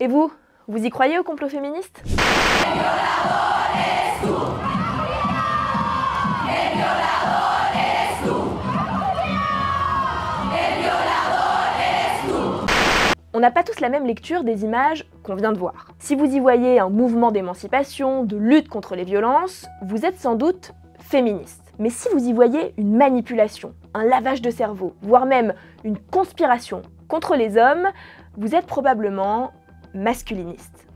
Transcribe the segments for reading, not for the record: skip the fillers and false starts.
Et vous y croyez au complot féministe ? On n'a pas tous la même lecture des images qu'on vient de voir. Si vous y voyez un mouvement d'émancipation, de lutte contre les violences, vous êtes sans doute féministe. Mais si vous y voyez une manipulation, un lavage de cerveau, voire même une conspiration contre les hommes, vous êtes probablement masculiniste.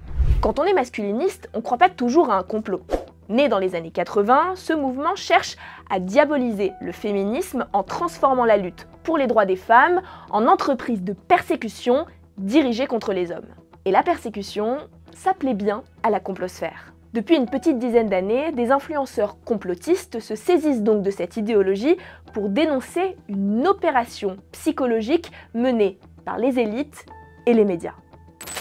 Quand on est masculiniste, on ne croit pas toujours à un complot. Né dans les années 80, ce mouvement cherche à diaboliser le féminisme en transformant la lutte pour les droits des femmes en entreprise de persécution dirigée contre les hommes. Et la persécution, ça plaît bien à la complosphère. Depuis une petite dizaine d'années, des influenceurs complotistes se saisissent donc de cette idéologie pour dénoncer une opération psychologique menée par les élites et les médias.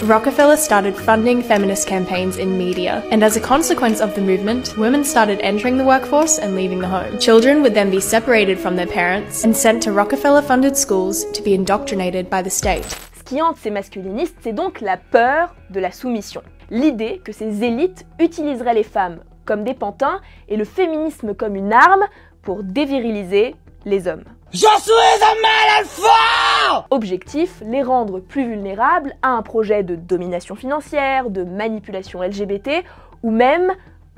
Rockefeller started funding feminist campaigns in media, and as a consequence of the movement, women started entering the workforce and leaving the home. Children would then be separated from their parents and sent to Rockefeller-funded schools to be indoctrinated by the state. Ce qui hante ces masculinistes, c'est donc la peur de la soumission. L'idée que ces élites utiliseraient les femmes comme des pantins et le féminisme comme une arme pour déviriliser les hommes. Je suis un mal alpha! Objectif, les rendre plus vulnérables à un projet de domination financière, de manipulation LGBT ou même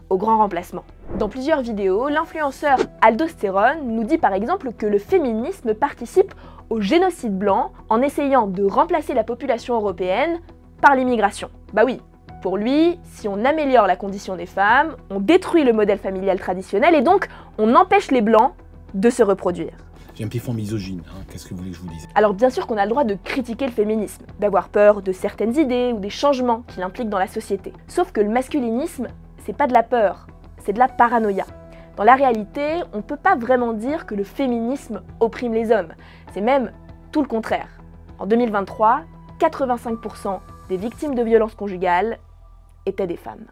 au grand remplacement. Dans plusieurs vidéos, l'influenceur Aldostérone nous dit par exemple que le féminisme participe au génocide blanc en essayant de remplacer la population européenne par l'immigration. Bah oui, pour lui, si on améliore la condition des femmes, on détruit le modèle familial traditionnel et donc on empêche les blancs de se reproduire. J'ai un petit fond misogyne, hein. Qu'est-ce que vous voulez que je vous dise? Alors bien sûr qu'on a le droit de critiquer le féminisme, d'avoir peur de certaines idées ou des changements qu'il implique dans la société. Sauf que le masculinisme, c'est pas de la peur, c'est de la paranoïa. Dans la réalité, on peut pas vraiment dire que le féminisme opprime les hommes. C'est même tout le contraire. En 2023, 85% des victimes de violences conjugales étaient des femmes.